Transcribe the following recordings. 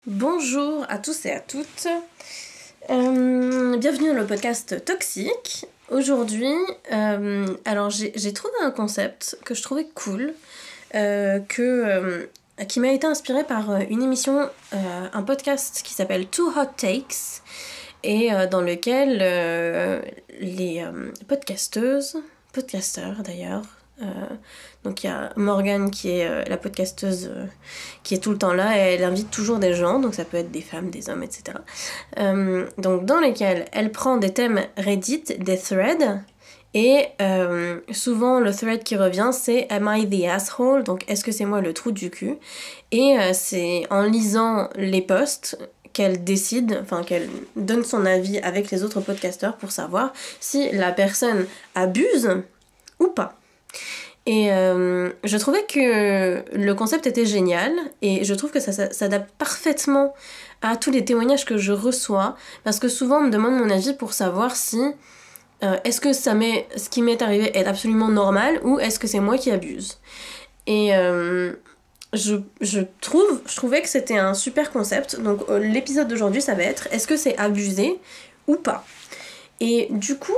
Bonjour à tous et à toutes, bienvenue dans le podcast Toxique. Aujourd'hui, alors j'ai trouvé un concept que je trouvais cool, qui m'a été inspiré par une émission, un podcast qui s'appelle Two Hot Takes, et dans lequel les podcasteurs d'ailleurs, donc il y a Morgane qui est la podcasteuse qui est tout le temps là et elle invite toujours des gens, donc ça peut être des femmes, des hommes, etc. Donc dans lesquels elle prend des thèmes Reddit, des threads, et souvent le thread qui revient c'est Am I the asshole? Donc est-ce que c'est moi le trou du cul? Et c'est en lisant les posts qu'elle décide, enfin qu'elle donne son avis avec les autres podcasteurs pour savoir si la personne abuse ou pas. Et je trouvais que le concept était génial et je trouve que ça s'adapte parfaitement à tous les témoignages que je reçois, parce que souvent on me demande mon avis pour savoir si est-ce que ce qui m'est arrivé est absolument normal ou est-ce que c'est moi qui abuse. Et je trouvais que c'était un super concept. Donc l'épisode d'aujourd'hui ça va être est-ce que c'est abusé ou pas. Et du coup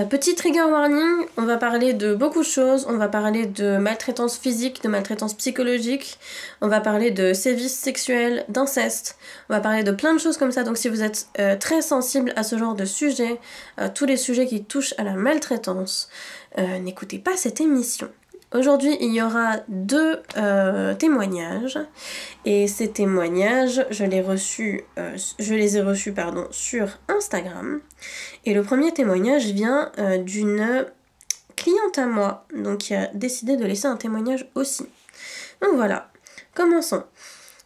petit trigger warning, on va parler de beaucoup de choses, on va parler de maltraitance physique, de maltraitance psychologique, on va parler de sévices sexuels, d'inceste, on va parler de plein de choses comme ça, donc si vous êtes très sensible à ce genre de sujet, tous les sujets qui touchent à la maltraitance, n'écoutez pas cette émission. Aujourd'hui, il y aura deux témoignages, et ces témoignages, je les ai reçus sur Instagram. Et le premier témoignage vient d'une cliente à moi, donc qui a décidé de laisser un témoignage aussi. Donc voilà, commençons.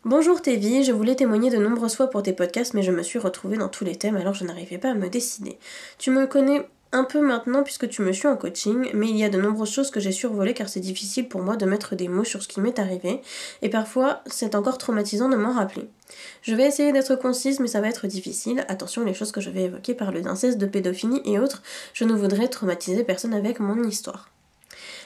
Bonjour Tévi, je voulais témoigner de nombreuses fois pour tes podcasts, mais je me suis retrouvée dans tous les thèmes alors je n'arrivais pas à me décider. Tu me connais un peu maintenant puisque tu me suis en coaching, mais il y a de nombreuses choses que j'ai survolées car c'est difficile pour moi de mettre des mots sur ce qui m'est arrivé, et parfois c'est encore traumatisant de m'en rappeler. Je vais essayer d'être concise, mais ça va être difficile. Attention, les choses que je vais évoquer parlent d'inceste, de pédophilie et autres, je ne voudrais traumatiser personne avec mon histoire.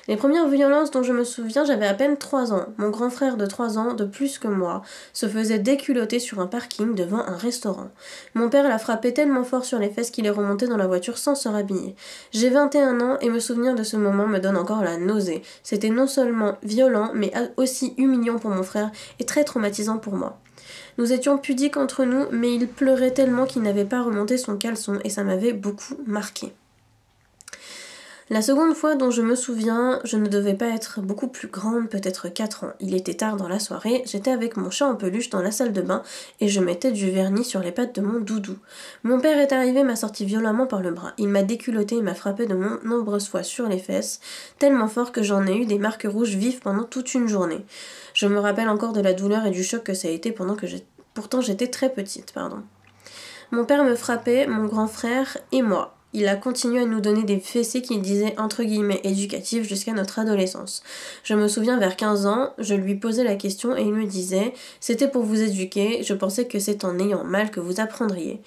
Les premières violences dont je me souviens, j'avais à peine 3 ans. Mon grand frère de 3 ans, de plus que moi, se faisait déculotter sur un parking devant un restaurant. Mon père l'a frappé tellement fort sur les fesses qu'il est remonté dans la voiture sans se rhabiller. J'ai 21 ans et me souvenir de ce moment me donne encore la nausée. C'était non seulement violent, mais aussi humiliant pour mon frère et très traumatisant pour moi. Nous étions pudiques entre nous, mais il pleurait tellement qu'il n'avait pas remonté son caleçon et ça m'avait beaucoup marqué. La seconde fois dont je me souviens, je ne devais pas être beaucoup plus grande, peut-être 4 ans. Il était tard dans la soirée, j'étais avec mon chat en peluche dans la salle de bain et je mettais du vernis sur les pattes de mon doudou. Mon père est arrivé, m'a sorti violemment par le bras. Il m'a déculotté et m'a frappé de nombreuses fois sur les fesses, tellement fort que j'en ai eu des marques rouges vives pendant toute une journée. Je me rappelle encore de la douleur et du choc que ça a été pourtant j'étais très petite, Mon père me frappait, mon grand frère et moi. Il a continué à nous donner des fessées qu'il disait entre guillemets éducatives jusqu'à notre adolescence. Je me souviens vers 15 ans, je lui posais la question et il me disait « C'était pour vous éduquer, je pensais que c'est en ayant mal que vous apprendriez ».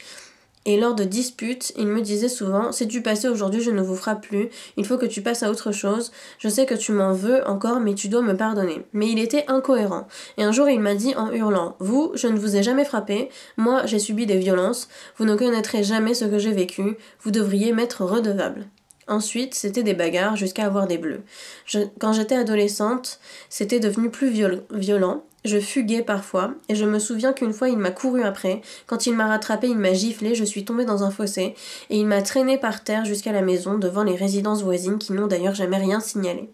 Et lors de disputes, il me disait souvent « C'est du passé, aujourd'hui je ne vous frappe plus, il faut que tu passes à autre chose, je sais que tu m'en veux encore mais tu dois me pardonner ». Mais il était incohérent. Et un jour il m'a dit en hurlant « Vous, je ne vous ai jamais frappé, moi j'ai subi des violences, vous ne connaîtrez jamais ce que j'ai vécu, vous devriez m'être redevable ». Ensuite, c'était des bagarres jusqu'à avoir des bleus. Quand j'étais adolescente, c'était devenu plus violent. Je fuguais parfois, et je me souviens qu'une fois il m'a couru après. Quand il m'a rattrapé, il m'a giflé, je suis tombée dans un fossé, et il m'a traînée par terre jusqu'à la maison, devant les résidences voisines qui n'ont d'ailleurs jamais rien signalé.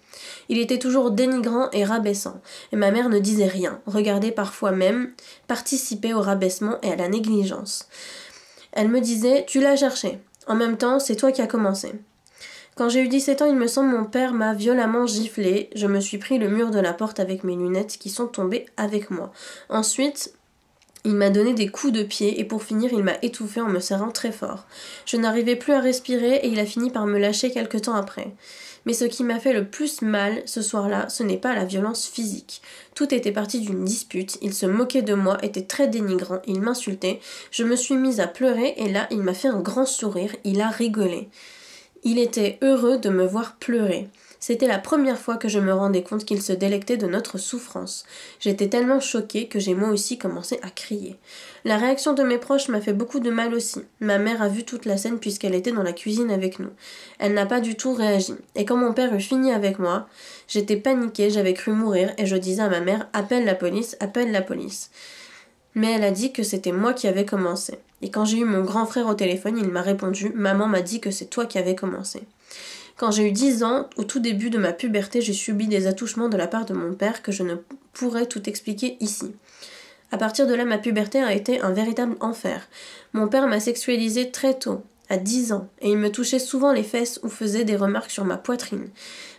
Il était toujours dénigrant et rabaissant, et ma mère ne disait rien, regardait parfois même, participait au rabaissement et à la négligence. Elle me disait « Tu l'as cherché. En même temps, c'est toi qui as commencé. » Quand j'ai eu 17 ans, il me semble, mon père m'a violemment giflé. Je me suis pris le mur de la porte avec mes lunettes qui sont tombées avec moi. Ensuite, il m'a donné des coups de pied et pour finir, il m'a étouffée en me serrant très fort. Je n'arrivais plus à respirer et il a fini par me lâcher quelque temps après. Mais ce qui m'a fait le plus mal ce soir-là, ce n'est pas la violence physique. Tout était parti d'une dispute, il se moquait de moi, était très dénigrant, il m'insultait. Je me suis mise à pleurer et là, il m'a fait un grand sourire, il a rigolé. Il était heureux de me voir pleurer. C'était la première fois que je me rendais compte qu'il se délectait de notre souffrance. J'étais tellement choquée que j'ai moi aussi commencé à crier. La réaction de mes proches m'a fait beaucoup de mal aussi. Ma mère a vu toute la scène puisqu'elle était dans la cuisine avec nous. Elle n'a pas du tout réagi. Et quand mon père eut fini avec moi, j'étais paniquée, j'avais cru mourir et je disais à ma mère « Appelle la police, appelle la police ». Mais elle a dit que c'était moi qui avais commencé. Et quand j'ai eu mon grand frère au téléphone, il m'a répondu « Maman m'a dit que c'est toi qui avais commencé ». Quand j'ai eu 10 ans, au tout début de ma puberté, j'ai subi des attouchements de la part de mon père que je ne pourrais tout expliquer ici. À partir de là, ma puberté a été un véritable enfer. Mon père m'a sexualisée très tôt, à 10 ans, et il me touchait souvent les fesses ou faisait des remarques sur ma poitrine.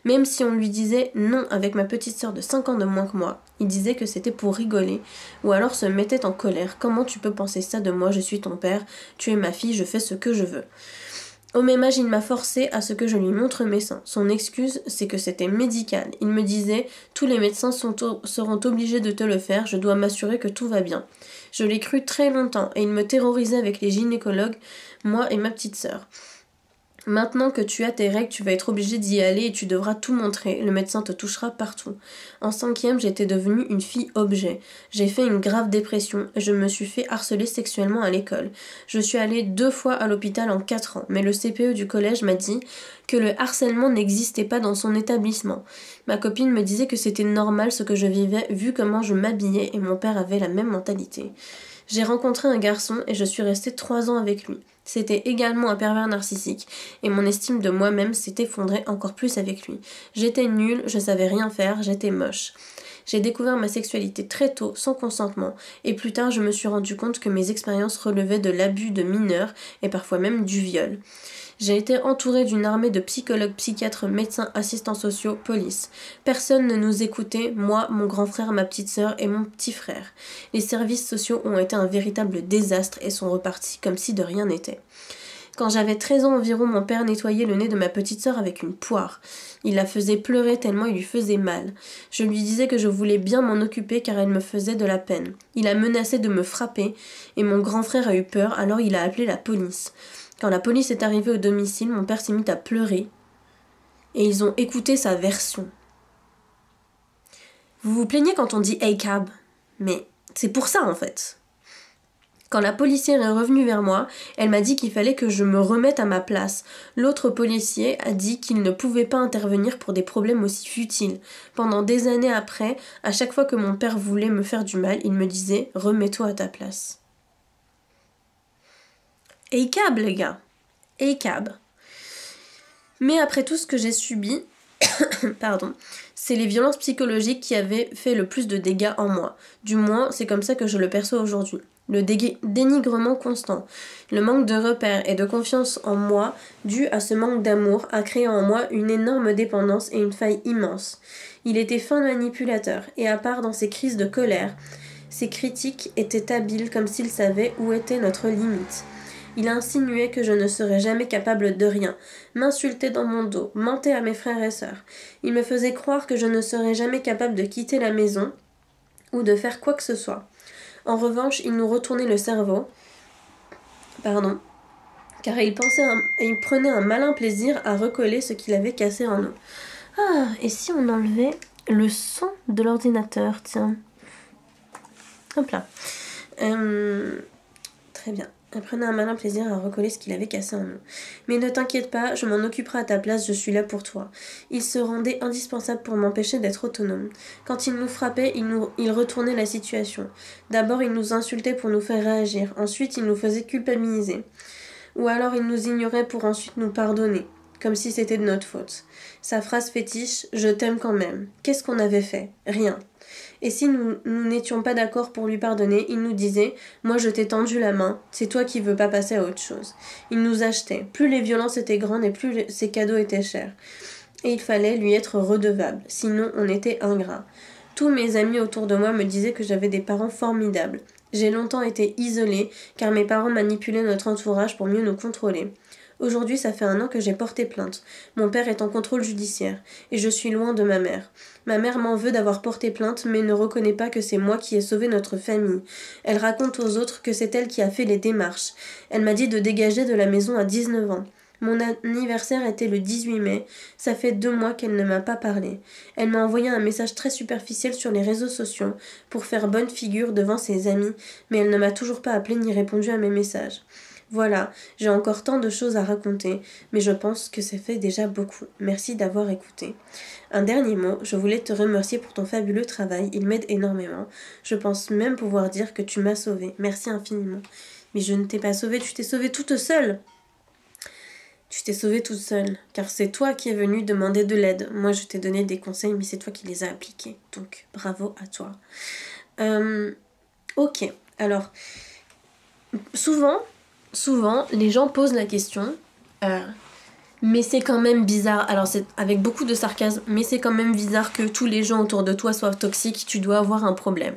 Même si on lui disait non avec ma petite sœur de 5 ans de moins que moi, il disait que c'était pour rigoler, ou alors se mettait en colère. Comment tu peux penser ça de moi, je suis ton père, tu es ma fille, je fais ce que je veux. Au même âge, il m'a forcé à ce que je lui montre mes seins. Son excuse, c'est que c'était médical. Il me disait « Tous les médecins seront obligés de te le faire, je dois m'assurer que tout va bien. » Je l'ai cru très longtemps et il me terrorisait avec les gynécologues, moi et ma petite sœur. Maintenant que tu as tes règles, tu vas être obligé d'y aller et tu devras tout montrer. Le médecin te touchera partout. En 5e, j'étais devenue une fille objet. J'ai fait une grave dépression et je me suis fait harceler sexuellement à l'école. Je suis allée 2 fois à l'hôpital en 4 ans, mais le CPE du collège m'a dit que le harcèlement n'existait pas dans son établissement. Ma copine me disait que c'était normal ce que je vivais vu comment je m'habillais et mon père avait la même mentalité. J'ai rencontré un garçon et je suis restée 3 ans avec lui. C'était également un pervers narcissique et mon estime de moi-même s'est effondrée encore plus avec lui. J'étais nulle, je savais rien faire, j'étais moche. J'ai découvert ma sexualité très tôt, sans consentement, et plus tard je me suis rendu compte que mes expériences relevaient de l'abus de mineurs et parfois même du viol. J'ai été entourée d'une armée de psychologues, psychiatres, médecins, assistants sociaux, police. Personne ne nous écoutait, moi, mon grand frère, ma petite sœur et mon petit frère. Les services sociaux ont été un véritable désastre et sont repartis comme si de rien n'était. Quand j'avais 13 ans environ, mon père nettoyait le nez de ma petite sœur avec une poire. Il la faisait pleurer tellement il lui faisait mal. Je lui disais que je voulais bien m'en occuper car elle me faisait de la peine. Il a menacé de me frapper et mon grand frère a eu peur, alors il a appelé la police. Quand la police est arrivée au domicile, mon père s'est mis à pleurer et ils ont écouté sa version. Vous vous plaignez quand on dit « Hey cab », mais c'est pour ça en fait. Quand la policière est revenue vers moi, elle m'a dit qu'il fallait que je me remette à ma place. L'autre policier a dit qu'il ne pouvait pas intervenir pour des problèmes aussi futiles. Pendant des années après, à chaque fois que mon père voulait me faire du mal, il me disait « Remets-toi à ta place ». Hey cab, les gars. Hey cab. Mais après tout ce que j'ai subi, pardon, c'est les violences psychologiques qui avaient fait le plus de dégâts en moi. Du moins, c'est comme ça que je le perçois aujourd'hui. Le dénigrement constant, le manque de repères et de confiance en moi, dû à ce manque d'amour, a créé en moi une énorme dépendance et une faille immense. Il était fin manipulateur, et à part dans ses crises de colère, ses critiques étaient habiles comme s'il savait où était notre limite. Il insinuait que je ne serais jamais capable de rien, m'insultait dans mon dos, mentait à mes frères et sœurs. Il me faisait croire que je ne serais jamais capable de quitter la maison ou de faire quoi que ce soit. En revanche, il nous retournait le cerveau, car il prenait un malin plaisir à recoller ce qu'il avait cassé en nous. Ah, et si on enlevait le son de l'ordinateur, tiens. Hop là. Très bien. Elle prenait un malin plaisir à recoller ce qu'il avait cassé en nous. Mais ne t'inquiète pas, je m'en occuperai à ta place, je suis là pour toi. Il se rendait indispensable pour m'empêcher d'être autonome. Quand il nous frappait, il retournait la situation. D'abord, il nous insultait pour nous faire réagir. Ensuite, il nous faisait culpabiliser. Ou alors, il nous ignorait pour ensuite nous pardonner, comme si c'était de notre faute. Sa phrase fétiche « Je t'aime quand même ». Qu'est-ce qu'on avait fait ? Rien. Et si nous n'étions pas d'accord pour lui pardonner, il nous disait « Moi je t'ai tendu la main, c'est toi qui veux pas passer à autre chose ». Il nous achetait. Plus les violences étaient grandes et plus ses cadeaux étaient chers. Et il fallait lui être redevable, sinon on était ingrats. Tous mes amis autour de moi me disaient que j'avais des parents formidables. J'ai longtemps été isolée, car mes parents manipulaient notre entourage pour mieux nous contrôler. Aujourd'hui, ça fait 1 an que j'ai porté plainte. Mon père est en contrôle judiciaire, et je suis loin de ma mère. Ma mère m'en veut d'avoir porté plainte, mais ne reconnaît pas que c'est moi qui ai sauvé notre famille. Elle raconte aux autres que c'est elle qui a fait les démarches. Elle m'a dit de dégager de la maison à 19 ans. Mon anniversaire était le 18 mai. Ça fait 2 mois qu'elle ne m'a pas parlé. Elle m'a envoyé un message très superficiel sur les réseaux sociaux pour faire bonne figure devant ses amis, mais elle ne m'a toujours pas appelé ni répondu à mes messages. Voilà, j'ai encore tant de choses à raconter, mais je pense que ça fait déjà beaucoup. Merci d'avoir écouté. Un dernier mot, je voulais te remercier pour ton fabuleux travail, il m'aide énormément. Je pense même pouvoir dire que tu m'as sauvée. Merci infiniment. Mais je ne t'ai pas sauvée, tu t'es sauvée toute seule. Tu t'es sauvée toute seule, car c'est toi qui es venue demander de l'aide. Moi, je t'ai donné des conseils, mais c'est toi qui les as appliqués. Donc, bravo à toi. Ok, alors, souvent, les gens posent la question, mais c'est quand même bizarre, alors c'est avec beaucoup de sarcasme, mais c'est quand même bizarre que tous les gens autour de toi soient toxiques, tu dois avoir un problème.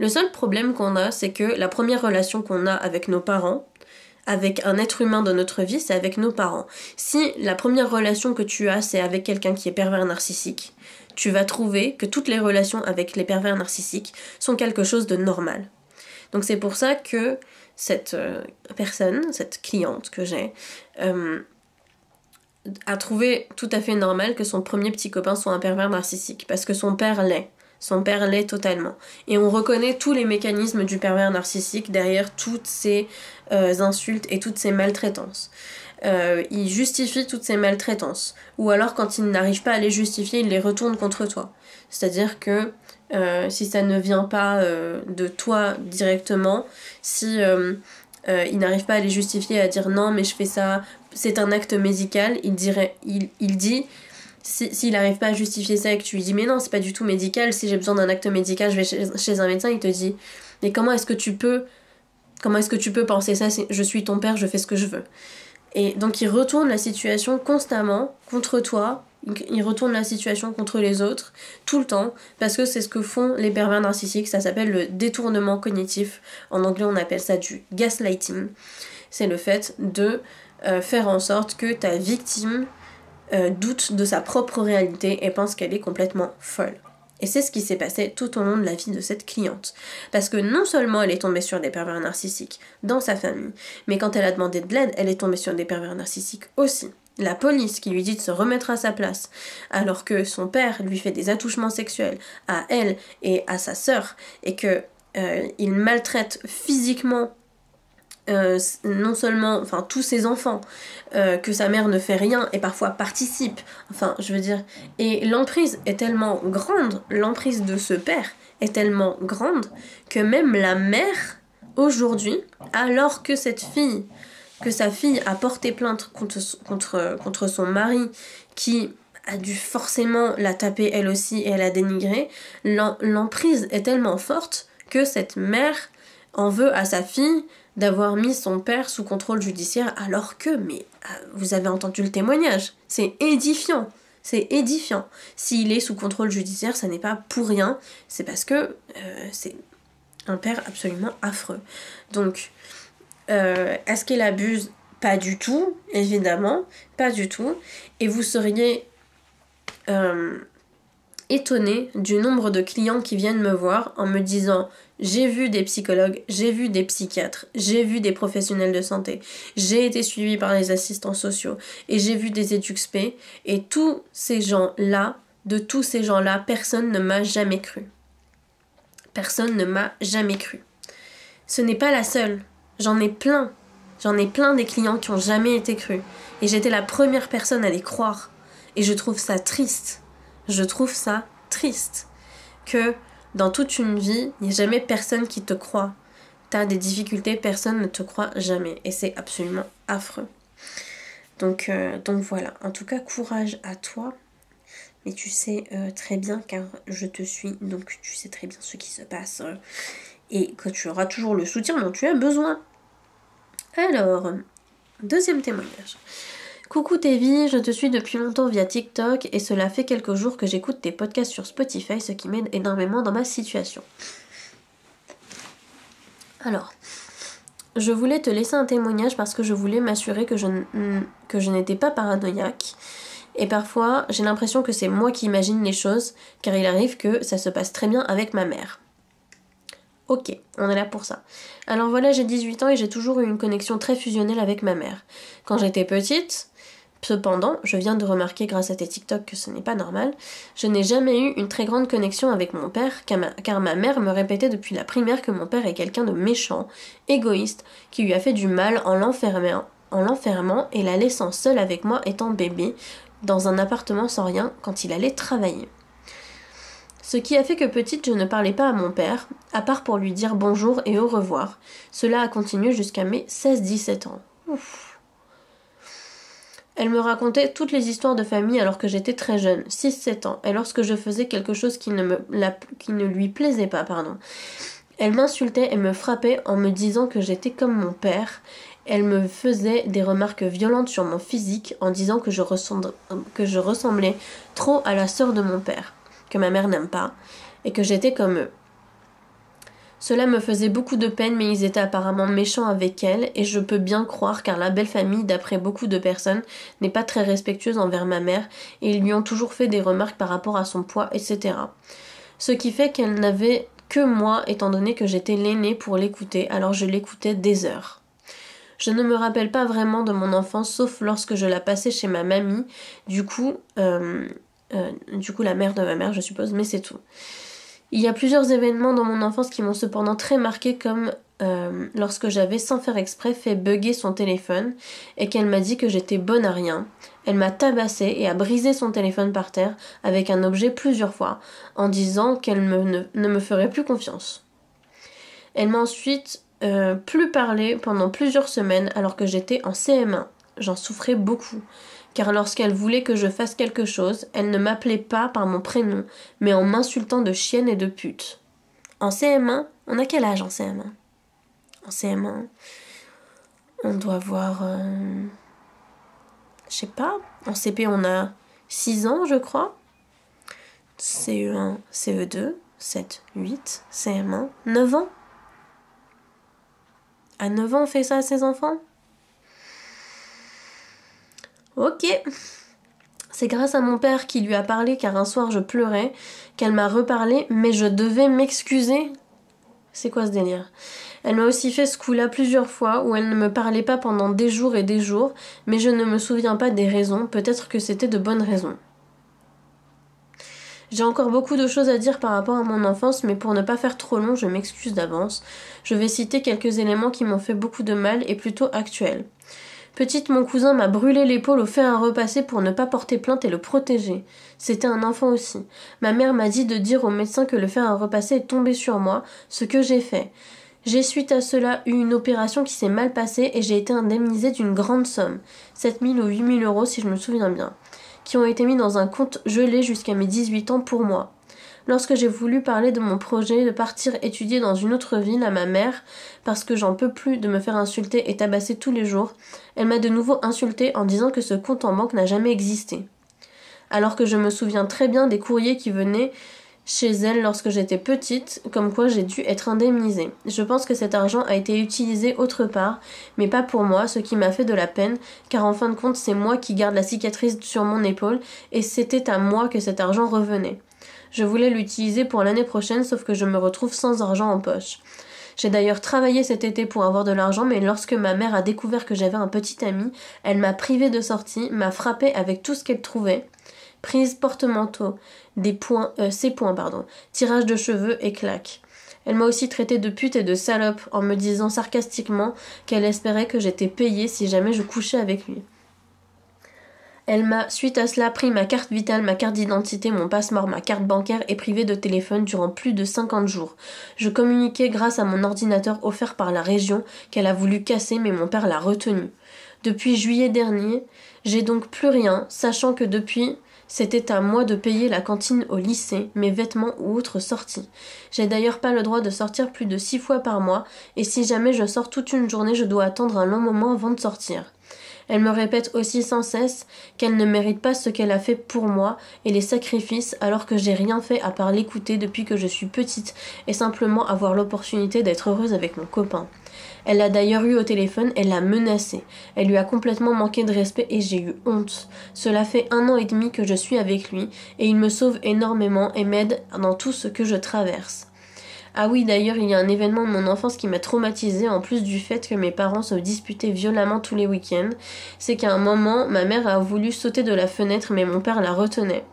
Le seul problème qu'on a, c'est que la première relation qu'on a avec nos parents, avec un être humain dans notre vie, c'est avec nos parents. Si la première relation que tu as, c'est avec quelqu'un qui est pervers narcissique, tu vas trouver que toutes les relations avec les pervers narcissiques sont quelque chose de normal. Donc c'est pour ça que cette personne, cette cliente que j'ai, a trouvé tout à fait normal que son premier petit copain soit un pervers narcissique, parce que son père l'est. Son père l'est totalement. Et on reconnaît tous les mécanismes du pervers narcissique derrière toutes ces insultes et toutes ces maltraitances. Il justifie toutes ces maltraitances. Ou alors quand il n'arrive pas à les justifier, il les retourne contre toi. C'est-à-dire que si ça ne vient pas de toi directement, si il n'arrive pas à les justifier, à dire non mais je fais ça, c'est un acte médical, il dit, s'il n'arrive pas à justifier ça et que tu lui dis mais non c'est pas du tout médical, si j'ai besoin d'un acte médical je vais chez un médecin, il te dit mais comment est-ce que tu peux penser ça, je suis ton père, je fais ce que je veux. Et donc il retourne la situation constamment contre toi, il retourne la situation contre les autres, tout le temps, parce que c'est ce que font les pervers narcissiques, ça s'appelle le détournement cognitif, en anglais on appelle ça du gaslighting. C'est le fait de faire en sorte que ta victime doute de sa propre réalité et pense qu'elle est complètement folle. Et c'est ce qui s'est passé tout au long de la vie de cette cliente. Parce que non seulement elle est tombée sur des pervers narcissiques dans sa famille, mais quand elle a demandé de l'aide, elle est tombée sur des pervers narcissiques aussi. La police qui lui dit de se remettre à sa place, alors que son père lui fait des attouchements sexuels à elle et à sa sœur, et que il maltraite physiquement non seulement tous ses enfants, que sa mère ne fait rien et parfois participe, et l'emprise est tellement grande, l'emprise de ce père est tellement grande que même la mère aujourd'hui, alors que sa fille a porté plainte contre son mari qui a dû forcément la taper elle aussi et la dénigrer, l'emprise est tellement forte que cette mère en veut à sa fille d'avoir mis son père sous contrôle judiciaire alors que, vous avez entendu le témoignage, c'est édifiant. S'il est sous contrôle judiciaire, ça n'est pas pour rien, c'est parce que c'est un père absolument affreux. Donc, est-ce qu'elle abuse ? Pas du tout, évidemment, pas du tout. Et vous seriez étonnée du nombre de clients qui viennent me voir en me disant j'ai vu des psychologues, j'ai vu des psychiatres, j'ai vu des professionnels de santé, j'ai été suivie par les assistants sociaux et j'ai vu des EduxP et de tous ces gens-là, personne ne m'a jamais cru. Personne ne m'a jamais cru. Ce n'est pas la seule, j'en ai plein des clients qui n'ont jamais été crus et j'étais la première personne à les croire et je trouve ça triste. Que dans toute une vie, il n'y a jamais personne qui te croit. T'as des difficultés, personne ne te croit jamais. Et c'est absolument affreux. Donc voilà. En tout cas, courage à toi. Mais tu sais très bien, car je te suis, donc tu sais très bien ce qui se passe. Et que tu auras toujours le soutien dont tu as besoin. Alors, deuxième témoignage. Coucou Tévi, je te suis depuis longtemps via TikTok et cela fait quelques jours que j'écoute tes podcasts sur Spotify, ce qui m'aide énormément dans ma situation. Alors, je voulais te laisser un témoignage parce que je voulais m'assurer que je n'étais pas paranoïaque. Et parfois, j'ai l'impression que c'est moi qui imagine les choses, car il arrive que ça se passe très bien avec ma mère. Ok, on est là pour ça. Alors voilà, j'ai 18 ans et j'ai toujours eu une connexion très fusionnelle avec ma mère. Quand j'étais petite, Cependant, je viens de remarquer grâce à tes TikTok que ce n'est pas normal, je n'ai jamais eu une très grande connexion avec mon père, car ma mère me répétait depuis la primaire que mon père est quelqu'un de méchant, égoïste, qui lui a fait du mal en l'enfermant et la laissant seule avec moi étant bébé, dans un appartement sans rien, quand il allait travailler. Ce qui a fait que petite, je ne parlais pas à mon père, à part pour lui dire bonjour et au revoir. Cela a continué jusqu'à mes 16-17 ans. Ouf. Elle me racontait toutes les histoires de famille alors que j'étais très jeune, 6-7 ans, et lorsque je faisais quelque chose qui ne lui plaisait pas, Elle m'insultait et me frappait en me disant que j'étais comme mon père. Elle me faisait des remarques violentes sur mon physique en disant que je ressemblais trop à la sœur de mon père, que ma mère n'aime pas, et que j'étais comme eux. Cela me faisait beaucoup de peine, mais ils étaient apparemment méchants avec elle, et je peux bien croire car la belle famille, d'après beaucoup de personnes, n'est pas très respectueuse envers ma mère, et ils lui ont toujours fait des remarques par rapport à son poids, etc. Ce qui fait qu'elle n'avait que moi, étant donné que j'étais l'aînée pour l'écouter, alors je l'écoutais des heures. Je ne me rappelle pas vraiment de mon enfance, sauf lorsque je la passais chez ma mamie, du coup la mère de ma mère, je suppose, mais c'est tout. Il y a plusieurs événements dans mon enfance qui m'ont cependant très marqué, comme lorsque j'avais sans faire exprès fait bugger son téléphone et qu'elle m'a dit que j'étais bonne à rien. Elle m'a tabassé et a brisé son téléphone par terre avec un objet plusieurs fois en disant qu'elle ne me ferait plus confiance. Elle m'a ensuite plus parlé pendant plusieurs semaines alors que j'étais en CM1. J'en souffrais beaucoup. Car lorsqu'elle voulait que je fasse quelque chose, elle ne m'appelait pas par mon prénom, mais en m'insultant de chienne et de pute. En CM1, on a quel âge en CM1 ? En CM1, on doit avoir... je sais pas. En CP, on a 6 ans, je crois. CE1, CE2, 7, 8, CM1, 9 ans. À 9 ans, on fait ça à ses enfants ? Ok. C'est grâce à mon père qui lui a parlé car un soir je pleurais, qu'elle m'a reparlé, mais je devais m'excuser. C'est quoi ce délire ? Elle m'a aussi fait ce coup-là plusieurs fois où elle ne me parlait pas pendant des jours et des jours, mais je ne me souviens pas des raisons, peut-être que c'était de bonnes raisons. J'ai encore beaucoup de choses à dire par rapport à mon enfance, mais pour ne pas faire trop long, je m'excuse d'avance. Je vais citer quelques éléments qui m'ont fait beaucoup de mal et plutôt actuels. Petite, mon cousin m'a brûlé l'épaule au fer à repasser pour ne pas porter plainte et le protéger. C'était un enfant aussi. Ma mère m'a dit de dire au médecin que le fer à repasser est tombé sur moi, ce que j'ai fait. J'ai suite à cela eu une opération qui s'est mal passée et j'ai été indemnisée d'une grande somme, 7 000 ou 8 000 euros si je me souviens bien, qui ont été mis dans un compte gelé jusqu'à mes 18 ans pour moi. Lorsque j'ai voulu parler de mon projet de partir étudier dans une autre ville à ma mère, parce que j'en peux plus de me faire insulter et tabasser tous les jours, elle m'a de nouveau insultée en disant que ce compte en banque n'a jamais existé. Alors que je me souviens très bien des courriers qui venaient chez elle lorsque j'étais petite, comme quoi j'ai dû être indemnisée. Je pense que cet argent a été utilisé autre part, mais pas pour moi, ce qui m'a fait de la peine, car en fin de compte c'est moi qui garde la cicatrice sur mon épaule, et c'était à moi que cet argent revenait. Je voulais l'utiliser pour l'année prochaine, sauf que je me retrouve sans argent en poche. J'ai d'ailleurs travaillé cet été pour avoir de l'argent, mais lorsque ma mère a découvert que j'avais un petit ami, elle m'a privée de sortie, m'a frappée avec tout ce qu'elle trouvait. Prise, porte-manteau, ses poings, tirage de cheveux et claques. Elle m'a aussi traité de pute et de salope en me disant sarcastiquement qu'elle espérait que j'étais payée si jamais je couchais avec lui. Elle m'a, suite à cela, pris ma carte vitale, ma carte d'identité, mon passeport, ma carte bancaire et privée de téléphone durant plus de 50 jours. Je communiquais grâce à mon ordinateur offert par la région qu'elle a voulu casser, mais mon père l'a retenu. Depuis juillet dernier, j'ai donc plus rien, sachant que depuis, c'était à moi de payer la cantine au lycée, mes vêtements ou autres sorties. J'ai d'ailleurs pas le droit de sortir plus de 6 fois par mois, et si jamais je sors toute une journée, je dois attendre un long moment avant de sortir. Elle me répète aussi sans cesse qu'elle ne mérite pas ce qu'elle a fait pour moi et les sacrifices alors que j'ai rien fait à part l'écouter depuis que je suis petite et simplement avoir l'opportunité d'être heureuse avec mon copain. Elle l'a d'ailleurs eu au téléphone, elle l'a menacé. Elle lui a complètement manqué de respect et j'ai eu honte. Cela fait 1 an et demi que je suis avec lui et il me sauve énormément et m'aide dans tout ce que je traverse. Ah oui, d'ailleurs, il y a un événement de mon enfance qui m'a traumatisée, en plus du fait que mes parents se disputaient violemment tous les week-ends. C'est qu'à un moment, ma mère a voulu sauter de la fenêtre, mais mon père la retenait.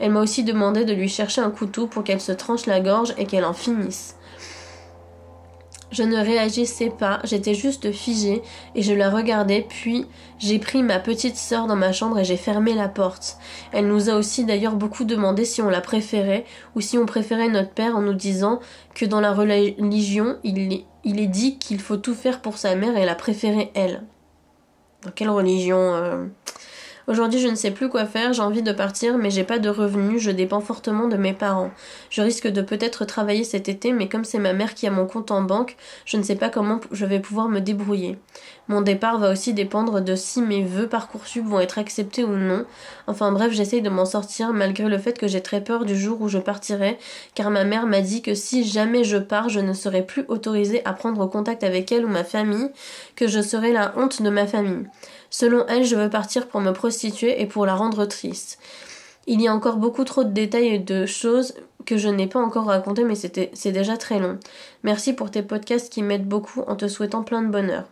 Elle m'a aussi demandé de lui chercher un couteau pour qu'elle se tranche la gorge et qu'elle en finisse. Je ne réagissais pas, j'étais juste figée et je la regardais, puis j'ai pris ma petite sœur dans ma chambre et j'ai fermé la porte. Elle nous a aussi d'ailleurs beaucoup demandé si on la préférait ou si on préférait notre père en nous disant que dans la religion, il est dit qu'il faut tout faire pour sa mère et la préférer elle. Dans quelle religion Aujourd'hui, je ne sais plus quoi faire, j'ai envie de partir, mais j'ai pas de revenus, je dépends fortement de mes parents. Je risque de peut-être travailler cet été, mais comme c'est ma mère qui a mon compte en banque, je ne sais pas comment je vais pouvoir me débrouiller. Mon départ va aussi dépendre de si mes vœux Parcoursup vont être acceptés ou non. Enfin bref, j'essaye de m'en sortir malgré le fait que j'ai très peur du jour où je partirai, car ma mère m'a dit que si jamais je pars, je ne serai plus autorisée à prendre contact avec elle ou ma famille, que je serai la honte de ma famille. Selon elle, je veux partir pour me prostituer et pour la rendre triste. Il y a encore beaucoup trop de détails et de choses que je n'ai pas encore racontées, mais c'est déjà très long. Merci pour tes podcasts qui m'aident beaucoup en te souhaitant plein de bonheur.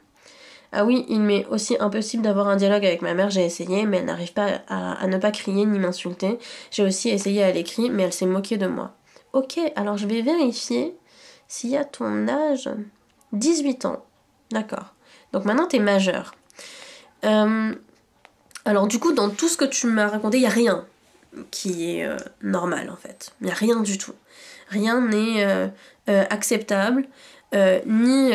Ah oui, il m'est aussi impossible d'avoir un dialogue avec ma mère, j'ai essayé, mais elle n'arrive pas à ne pas crier ni m'insulter. J'ai aussi essayé à l'écrit, mais elle s'est moquée de moi. Ok, alors je vais vérifier s'il y a ton âge. 18 ans. D'accord. Donc maintenant t'es majeur. Alors du coup, dans tout ce que tu m'as raconté, il n'y a rien qui est normal en fait. Il n'y a rien du tout. Rien n'est acceptable, ni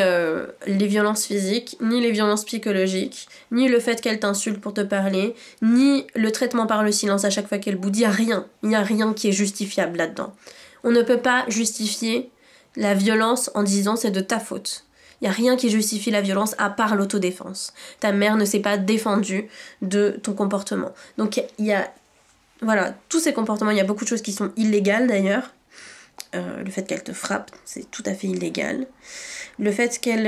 les violences physiques, ni les violences psychologiques, ni le fait qu'elle t'insulte pour te parler, ni le traitement par le silence à chaque fois qu'elle boude. Il n'y a rien. Il n'y a rien qui est justifiable là-dedans. On ne peut pas justifier la violence en disant c'est de ta faute. Il n'y a rien qui justifie la violence à part l'autodéfense. Ta mère ne s'est pas défendue de ton comportement. Donc il y a... Voilà, tous ces comportements, il y a beaucoup de choses qui sont illégales d'ailleurs. Le fait qu'elle te frappe, c'est tout à fait illégal. Le fait qu'elle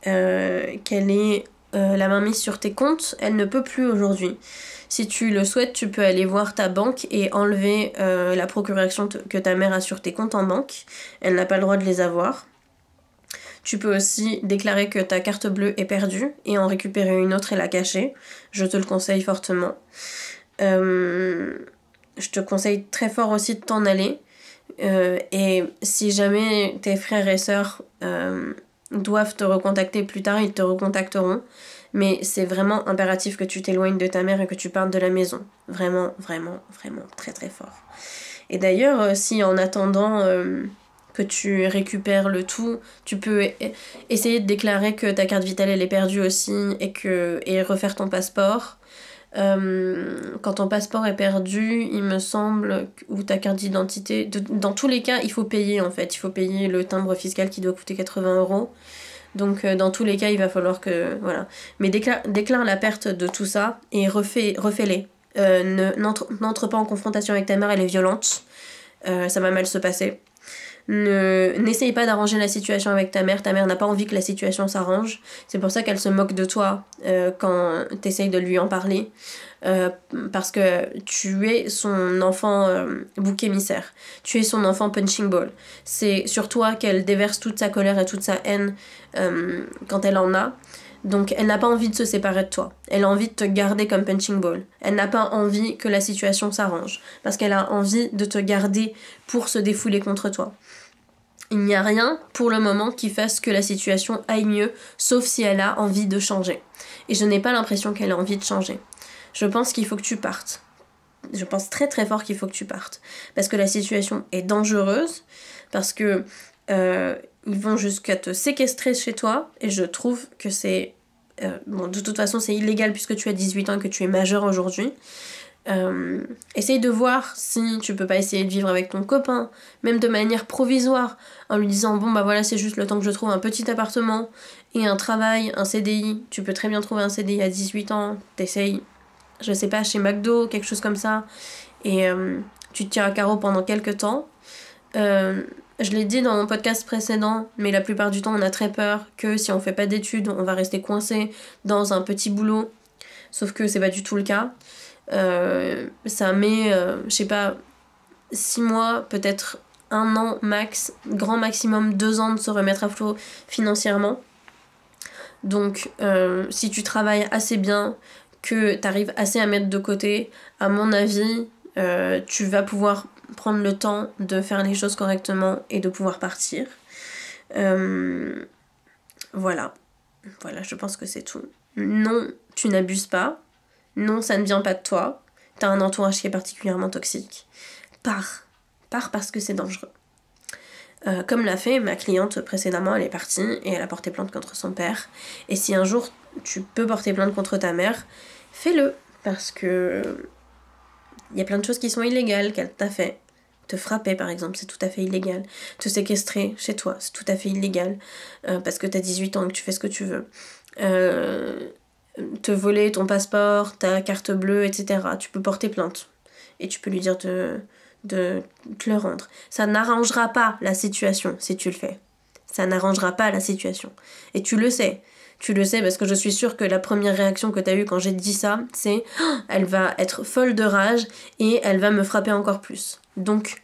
ait la main mise sur tes comptes, elle ne peut plus aujourd'hui. Si tu le souhaites, tu peux aller voir ta banque et enlever la procuration que ta mère a sur tes comptes en banque. Elle n'a pas le droit de les avoir. Tu peux aussi déclarer que ta carte bleue est perdue et en récupérer une autre et la cacher. Je te le conseille fortement. Je te conseille très fort aussi de t'en aller. Et si jamais tes frères et sœurs doivent te recontacter plus tard, ils te recontacteront. Mais c'est vraiment impératif que tu t'éloignes de ta mère et que tu partes de la maison. Vraiment, vraiment, vraiment très très fort. Et d'ailleurs, si en attendant... que tu récupères le tout, tu peux essayer de déclarer que ta carte vitale elle est perdue aussi et refaire ton passeport. Quand ton passeport est perdu, il me semble, ou ta carte d'identité, dans tous les cas, il faut payer en fait. Il faut payer le timbre fiscal qui doit coûter 80 €. Donc dans tous les cas, il va falloir que... Voilà. Mais déclare la perte de tout ça et refais-les. N'entre pas en confrontation avec ta mère, elle est violente. Ça va mal se passer. N'essaye pas d'arranger la situation avec ta mère n'a pas envie que la situation s'arrange, c'est pour ça qu'elle se moque de toi quand t'essayes de lui en parler, parce que tu es son enfant bouc émissaire, tu es son enfant punching ball, c'est sur toi qu'elle déverse toute sa colère et toute sa haine quand elle en a. Donc elle n'a pas envie de se séparer de toi. Elle a envie de te garder comme punching ball. Elle n'a pas envie que la situation s'arrange. Parce qu'elle a envie de te garder pour se défouler contre toi. Il n'y a rien pour le moment qui fasse que la situation aille mieux, sauf si elle a envie de changer. Et je n'ai pas l'impression qu'elle a envie de changer. Je pense qu'il faut que tu partes. Je pense très très fort qu'il faut que tu partes. Parce que la situation est dangereuse. Parce que... ils vont jusqu'à te séquestrer chez toi et je trouve que c'est... bon, de toute façon, c'est illégal puisque tu as 18 ans et que tu es majeur aujourd'hui. Essaye de voir si tu peux pas essayer de vivre avec ton copain, même de manière provisoire, en lui disant bon bah voilà, c'est juste le temps que je trouve un petit appartement et un travail, un CDI. Tu peux très bien trouver un CDI à 18 ans, t'essayes, je sais pas, chez McDo, quelque chose comme ça, et tu te tiens à carreau pendant quelques temps. Je l'ai dit dans mon podcast précédent, mais la plupart du temps on a très peur que si on fait pas d'études, on va rester coincé dans un petit boulot, sauf que c'est pas du tout le cas. Ça met, je sais pas, 6 mois, peut-être 1 an max, grand maximum 2 ans de se remettre à flot financièrement. Donc si tu travailles assez bien, que tu arrives assez à mettre de côté, à mon avis, tu vas pouvoir prendre le temps de faire les choses correctement et de pouvoir partir. Voilà, je pense que c'est tout. Non, tu n'abuses pas. Non, ça ne vient pas de toi. T'as un entourage qui est particulièrement toxique. Pars parce que c'est dangereux. Comme l'a fait ma cliente précédemment, elle est partie et elle a porté plainte contre son père. Et si un jour tu peux porter plainte contre ta mère, fais-le, parce que il y a plein de choses qui sont illégales qu'elle t'a fait. Te frapper par exemple, c'est tout à fait illégal. Te séquestrer chez toi, c'est tout à fait illégal, parce que t'as 18 ans et que tu fais ce que tu veux. Te voler ton passeport, ta carte bleue, etc. Tu peux porter plainte et tu peux lui dire de te le rendre. Ça n'arrangera pas la situation si tu le fais. Ça n'arrangera pas la situation. Et tu le sais. Tu le sais parce que je suis sûre que la première réaction que t'as eue quand j'ai dit ça, c'est elle va être folle de rage et elle va me frapper encore plus. Donc,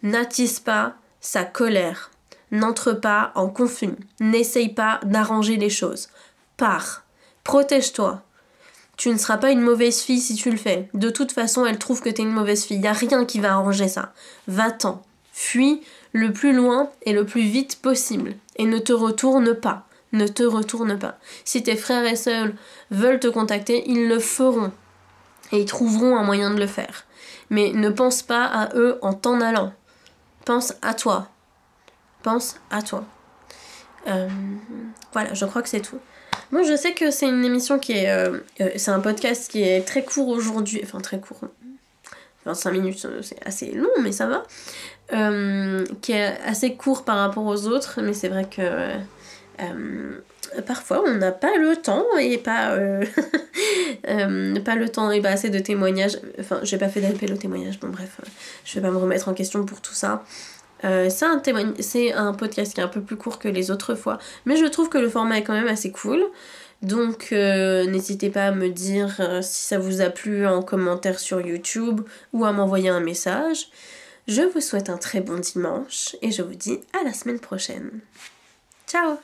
n'attise pas sa colère. N'entre pas en conflit. N'essaye pas d'arranger les choses. Pars. Protège-toi. Tu ne seras pas une mauvaise fille si tu le fais. De toute façon, elle trouve que t'es une mauvaise fille. Y a rien qui va arranger ça. Va-t'en. Fuis le plus loin et le plus vite possible. Et ne te retourne pas. Ne te retourne pas. Si tes frères et sœurs veulent te contacter, ils le feront. Et ils trouveront un moyen de le faire. Mais ne pense pas à eux en t'en allant. Pense à toi. Pense à toi. Voilà, je crois que c'est tout. Moi, je sais que c'est une émission qui est... c'est un podcast qui est très court aujourd'hui. Enfin, très court. 25 minutes, c'est assez long, mais ça va. Qui est assez court par rapport aux autres. Mais c'est vrai que... parfois, on n'a pas le temps et pas... pas le temps et pas assez de témoignages. Enfin, j'ai pas fait d'appel au témoignage. Bon, bref. Je vais pas me remettre en question pour tout ça. C'est un podcast qui est un peu plus court que les autres fois, mais je trouve que le format est quand même assez cool. Donc n'hésitez pas à me dire si ça vous a plu en commentaire sur YouTube ou à m'envoyer un message. Je vous souhaite un très bon dimanche et je vous dis à la semaine prochaine. Ciao!